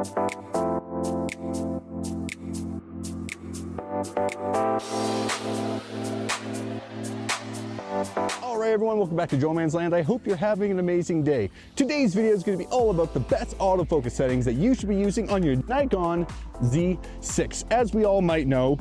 Alright everyone, welcome back to Joe Man's Land. I hope you're having an amazing day. Today's video is going to be all about the best autofocus settings that you should be using on your Nikon Z6. As we all might know,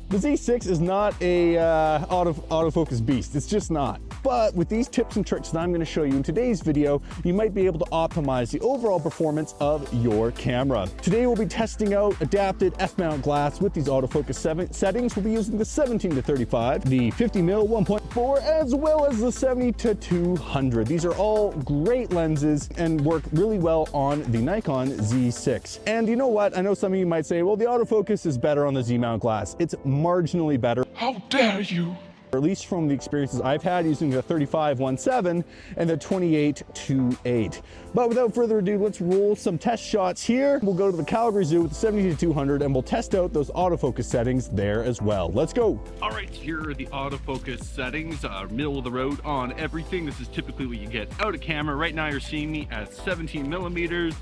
the Z6 is not a autofocus beast. It's just not. But with these tips and tricks that I'm going to show you in today's video, you might be able to optimize the overall performance of your camera. Today we'll be testing out adapted f-mount glass with these autofocus settings. We'll be using the 17-35, the 50mm 1.4, as well as the 70-200. These are all great lenses and work really well on the Nikon Z6. And you know what? I know some of you might say, well, the autofocus is better on the Z-mount glass. It's marginally better. How dare you! At least from the experiences I've had using the 35-1.7 and the 28-2.8. But without further ado, let's roll some test shots here. We'll go to the Calgary Zoo with the 70-200 and we'll test out those autofocus settings there as well. Let's go. All right, here are the autofocus settings, middle of the road on everything. This is typically what you get out of camera. Right now you're seeing me at 17mm.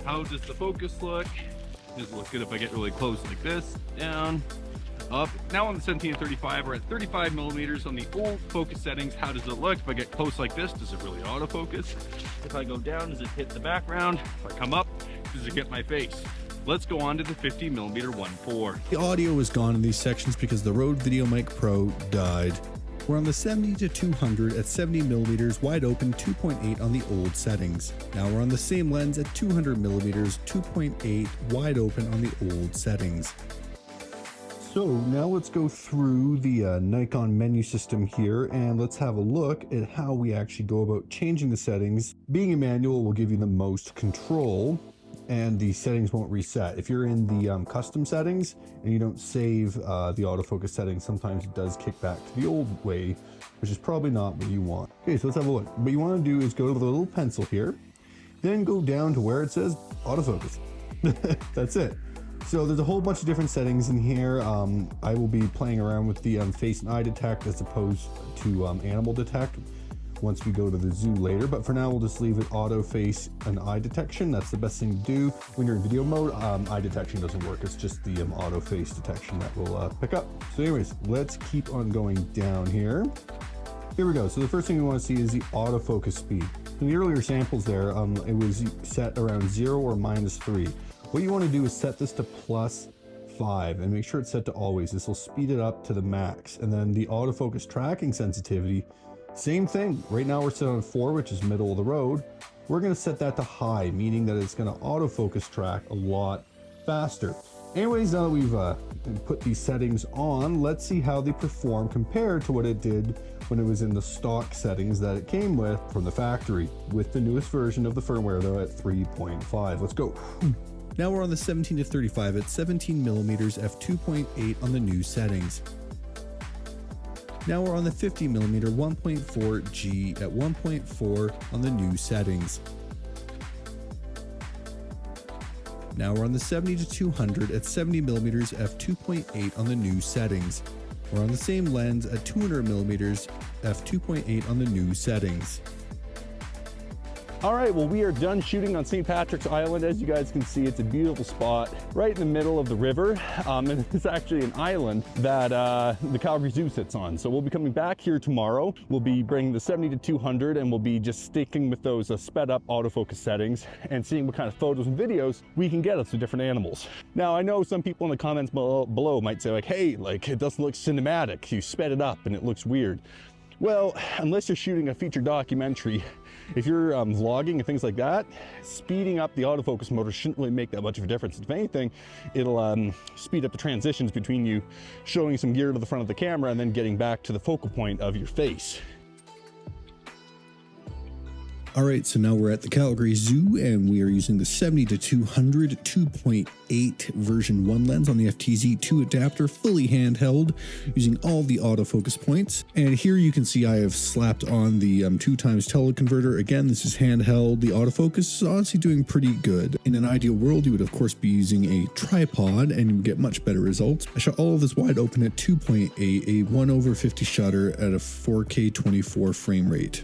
How does the focus look? Does it look good if I get really close like this? Down. Up. Now on the 17-35, we're at 35mm on the old focus settings. How does it look? If I get close like this, does it really autofocus? If I go down, does it hit the background? If I come up, does it get my face? Let's go on to the 50mm 1.4. The audio is gone in these sections because the Rode VideoMic Pro died. We're on the 70-200 at 70mm wide open 2.8 on the old settings. Now we're on the same lens at 200mm 2.8 wide open on the old settings. So now let's go through the Nikon menu system here and let's have a look at how we actually go about changing the settings. Being a manual will give you the most control and the settings won't reset. If you're in the custom settings and you don't save the autofocus settings, sometimes it does kick back to the old way, which is probably not what you want. Okay, so let's have a look. What you want to do is go to the little pencil here, then go down to where it says autofocus. That's it. So there's a whole bunch of different settings in here. I will be playing around with the face and eye detect as opposed to animal detect once we go to the zoo later. But for now, we'll just leave it auto face and eye detection. That's the best thing to do. When you're in video mode, eye detection doesn't work. It's just the auto face detection that will pick up. So anyways, let's keep on going down here. Here we go. So the first thing we want to see is the autofocus speed. In the earlier samples there, it was set around 0 or -3. What you want to do is set this to +5 and make sure it's set to always. This will speed it up to the max. And then the autofocus tracking sensitivity, same thing. Right now we're set on 4, which is middle of the road. We're going to set that to high, meaning that it's going to autofocus track a lot faster. Anyways, now that we've put these settings on, let's see how they perform compared to what it did when it was in the stock settings that it came with from the factory, with the newest version of the firmware though at 3.5. Let's go. Now we're on the 17-35 at 17mm f2.8 on the new settings. Now we're on the 50mm 1.4 G at 1.4 on the new settings. Now we're on the 70-200 at 70mm f2.8 on the new settings. We're on the same lens at 200mm f2.8 on the new settings. All right, well, we are done shooting on St. Patrick's Island. As you guys can see, it's a beautiful spot right in the middle of the river. And it's actually an island that the Calgary Zoo sits on. So we'll be coming back here tomorrow. We'll be bringing the 70-200 and we'll be just sticking with those sped up autofocus settings and seeing what kind of photos and videos we can get of some different animals. Now, I know some people in the comments below might say like, hey, like it doesn't look cinematic. You sped it up and it looks weird. Well, unless you're shooting a feature documentary, if you're vlogging and things like that, speeding up the autofocus motor shouldn't really make that much of a difference. If anything, it'll speed up the transitions between you showing some gear to the front of the camera and then getting back to the focal point of your face. Alright, so now we're at the Calgary Zoo and we are using the 70-200 2.8 version 1 lens on the FTZ2 adapter, fully handheld, using all the autofocus points. And here you can see I have slapped on the 2x teleconverter. Again, this is handheld. The autofocus is honestly doing pretty good. In an ideal world, you would of course be using a tripod and you would get much better results. I shot all of this wide open at 2.8, a 1/50 shutter at a 4K 24 frame rate.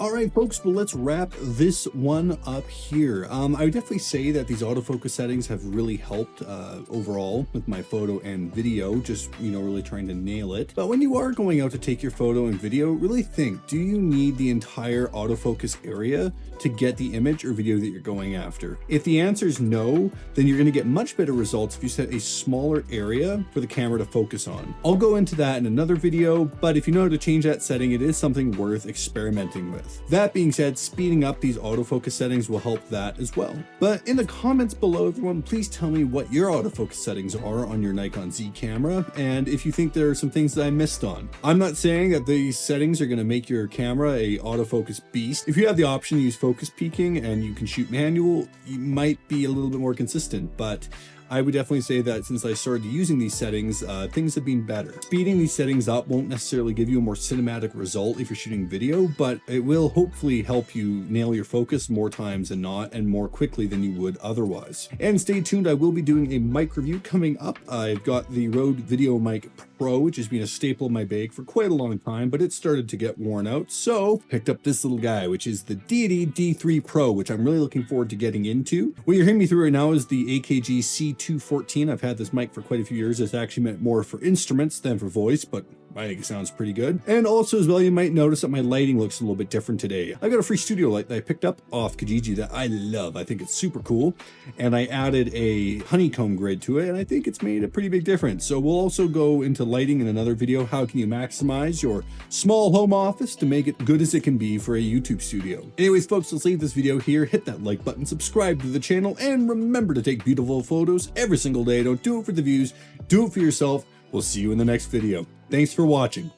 All right, folks, well, let's wrap this one up here. I would definitely say that these autofocus settings have really helped overall with my photo and video, just, really trying to nail it. But when you are going out to take your photo and video, really think, do you need the entire autofocus area to get the image or video that you're going after? If the answer is no, then you're going to get much better results if you set a smaller area for the camera to focus on. I'll go into that in another video, but if you know how to change that setting, it is something worth experimenting with. That being said, speeding up these autofocus settings will help that as well. But in the comments below, everyone, please tell me what your autofocus settings are on your Nikon Z camera, and if you think there are some things that I missed on. I'm not saying that these settings are going to make your camera a autofocus beast. If you have the option to use focus peaking and you can shoot manual, you might be a little bit more consistent, but I would definitely say that since I started using these settings, things have been better. Speeding these settings up won't necessarily give you a more cinematic result if you're shooting video, but it will hopefully help you nail your focus more times than not and more quickly than you would otherwise. And stay tuned, I will be doing a mic review coming up. I've got the Rode Video Mic Pro, which has been a staple in my bag for quite a long time, but it started to get worn out, so picked up this little guy, which is the Deity D3 Pro, which I'm really looking forward to getting into. What you're hearing me through right now is the AKG C214. I've had this mic for quite a few years. It's actually meant more for instruments than for voice, but I think it sounds pretty good. And also as well, you might notice that my lighting looks a little bit different today. I got a free studio light that I picked up off Kijiji that I love. I think it's super cool. And I added a honeycomb grid to it, and I think it's made a pretty big difference. So we'll also go into lighting in another video. How can you maximize your small home office to make it good as it can be for a YouTube studio? Anyways, folks, let's leave this video here. Hit that like button, subscribe to the channel, and remember to take beautiful photos every single day. Don't do it for the views, do it for yourself. We'll see you in the next video. Thanks for watching.